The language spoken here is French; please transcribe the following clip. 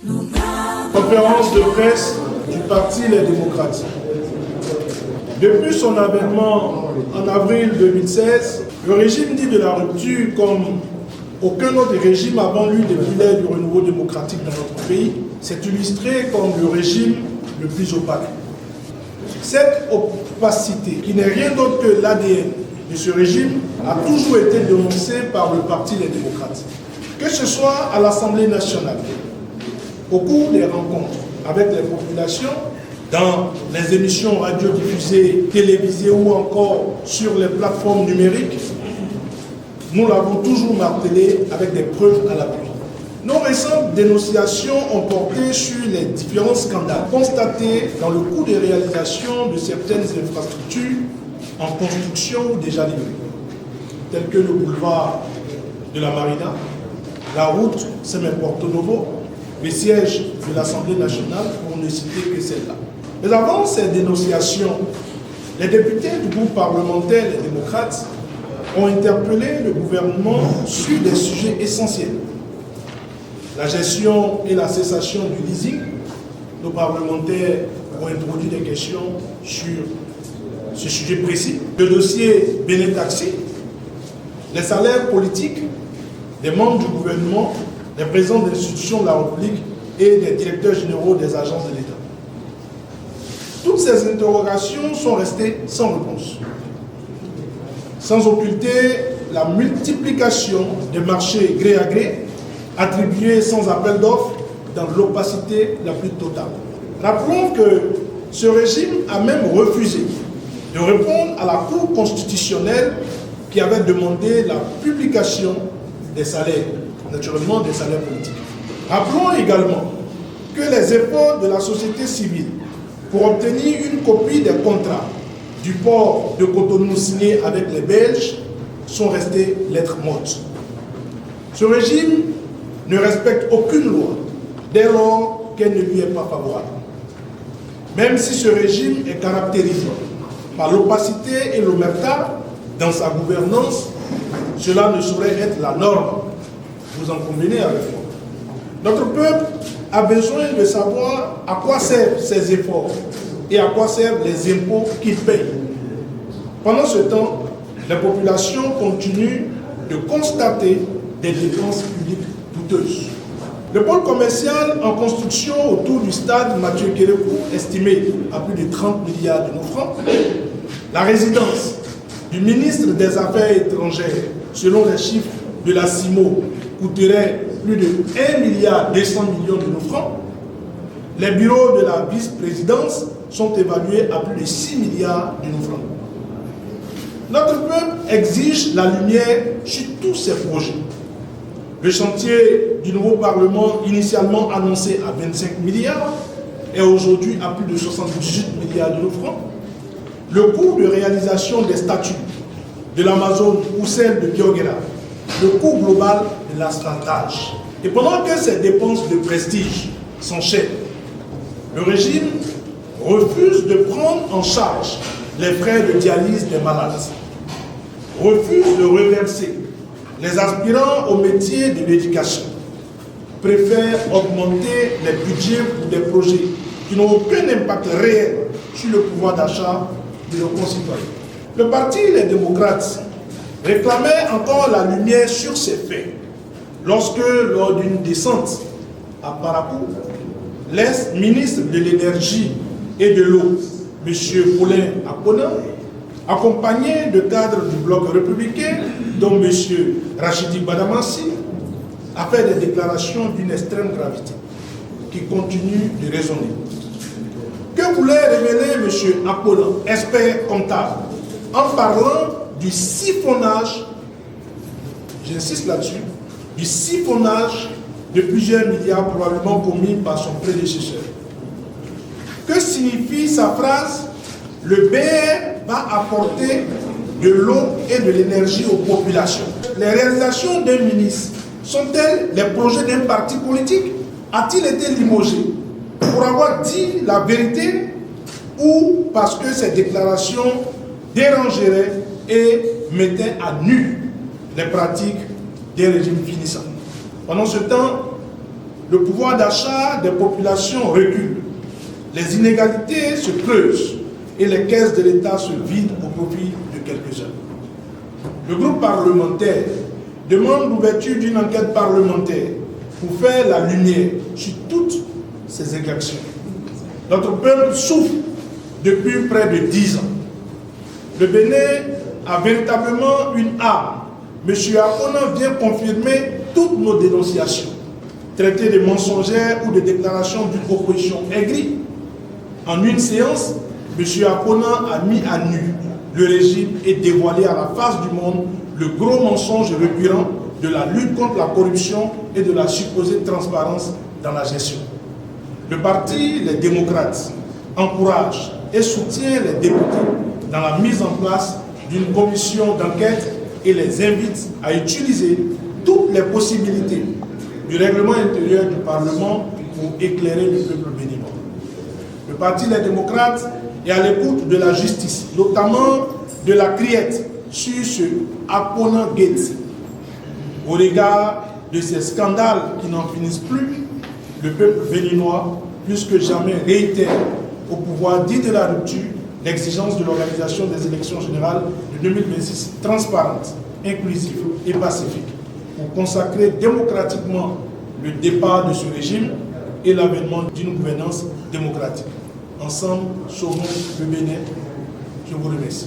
Conférence de presse du Parti Les Démocrates. Depuis son avènement en avril 2016, le régime dit de la rupture, comme aucun autre régime avant lui depuis l'ère du renouveau démocratique dans notre pays, s'est illustré comme le régime le plus opaque. Cette opacité, qui n'est rien d'autre que l'ADN de ce régime, a toujours été dénoncée par le Parti Les Démocrates. Que ce soit à l'Assemblée nationale, au cours des rencontres avec les populations, dans les émissions radiodiffusées, télévisées ou encore sur les plateformes numériques, nous l'avons toujours martelé avec des preuves à l'appui. Nos récentes dénonciations ont porté sur les différents scandales constatés dans le cours des réalisations de certaines infrastructures en construction ou déjà livrées, telles que le boulevard de la Marina, la route Semé-Porto Novo, le siège de l'Assemblée nationale, pour ne citer que celle-là. Mais avant ces dénonciations, les députés du groupe parlementaire Les Démocrates ont interpellé le gouvernement sur des sujets essentiels. La gestion et la cessation du leasing. Nos parlementaires ont introduit des questions sur ce sujet précis. Le dossier Bénétaxi, les salaires politiques des membres du gouvernement, des présidents des institutions de la République et des directeurs généraux des agences de l'État. Toutes ces interrogations sont restées sans réponse, sans occulter la multiplication des marchés gré à gré, attribués sans appel d'offres, dans l'opacité la plus totale. Rappelons que ce régime a même refusé de répondre à la Cour constitutionnelle qui avait demandé la publication des salaires, naturellement des salaires politiques. Rappelons également que les efforts de la société civile pour obtenir une copie des contrats du port de Cotonou signé avec les Belges sont restés lettres mortes. Ce régime ne respecte aucune loi dès lors qu'elle ne lui est pas favorable. Même si ce régime est caractérisé par l'opacité et l'omerta dans sa gouvernance, cela ne saurait être la norme. Vous en convenez avec moi. Notre peuple a besoin de savoir à quoi servent ces efforts et à quoi servent les impôts qu'il paye. Pendant ce temps, la population continue de constater des dépenses publiques douteuses. Le pôle commercial en construction autour du stade Mathieu Kérékou, estimé à plus de 30 milliards de nos francs, la résidence du ministre des Affaires étrangères, selon les chiffres de la CIMO, coûterait plus de 1,2 milliard de nos francs. Les bureaux de la vice-présidence sont évalués à plus de 6 milliards de nos francs. Notre peuple exige la lumière sur tous ces projets. Le chantier du nouveau Parlement, initialement annoncé à 25 milliards, est aujourd'hui à plus de 78 milliards de nos francs. Le coût de réalisation des statues de l'Amazone ou celle de Bioguera, le coût global de l'asphaltage. Et pendant que ces dépenses de prestige s'enchaînent, le régime refuse de prendre en charge les frais de dialyse des malades, refuse de reverser les aspirants au métier de l'éducation, préfère augmenter les budgets pour des projets qui n'ont aucun impact réel sur le pouvoir d'achat de nos concitoyens. Le Parti Les Démocrates réclamait encore la lumière sur ces faits lorsque, lors d'une descente à Parakou, l'ex-ministre de l'Énergie et de l'Eau, M. Paulin Akpona, accompagné de cadres du bloc républicain, dont M. Rachidi Badamassi, a fait des déclarations d'une extrême gravité qui continuent de résonner. Que voulait révéler M. Akpona, expert comptable, en parlant du siphonnage, j'insiste là-dessus, du siphonnage de plusieurs milliards probablement commis par son prédécesseur? Que signifie sa phrase? Le BR va apporter de l'eau et de l'énergie aux populations. Les réalisations d'un ministre sont-elles les projets d'un parti politique? A-t-il été limogé pour avoir dit la vérité ou parce que ces déclarations dérangeraient et mettaient à nu les pratiques des régimes finissants? Pendant ce temps, le pouvoir d'achat des populations recule, les inégalités se creusent et les caisses de l'État se vident au profit de quelques-uns. Le groupe parlementaire demande l'ouverture d'une enquête parlementaire pour faire la lumière sur toutes ces exactions. Notre peuple souffre depuis près de 10 ans. Le Bénin a véritablement une arme. M. Akona vient confirmer toutes nos dénonciations, traiter de mensongères ou de déclarations d'une opposition aigrie. En une séance, M. Akona a mis à nu le régime et dévoilé à la face du monde le gros mensonge récurrent de la lutte contre la corruption et de la supposée transparence dans la gestion. Le parti Les Démocrates encourage et soutient les députés dans la mise en place d'une commission d'enquête et les invite à utiliser toutes les possibilités du règlement intérieur du Parlement pour éclairer le peuple béninois. Le parti Les Démocrates est à l'écoute de la justice, notamment de la criette sur ce Akona Gate. Au regard de ces scandales qui n'en finissent plus, le peuple béninois, plus que jamais, réitère au pouvoir dit de la rupture l'exigence de l'organisation des élections générales de 2026 transparentes, inclusives et pacifiques, pour consacrer démocratiquement le départ de ce régime et l'avènement d'une gouvernance démocratique. Ensemble, sauvons le Bénin. Je vous remercie.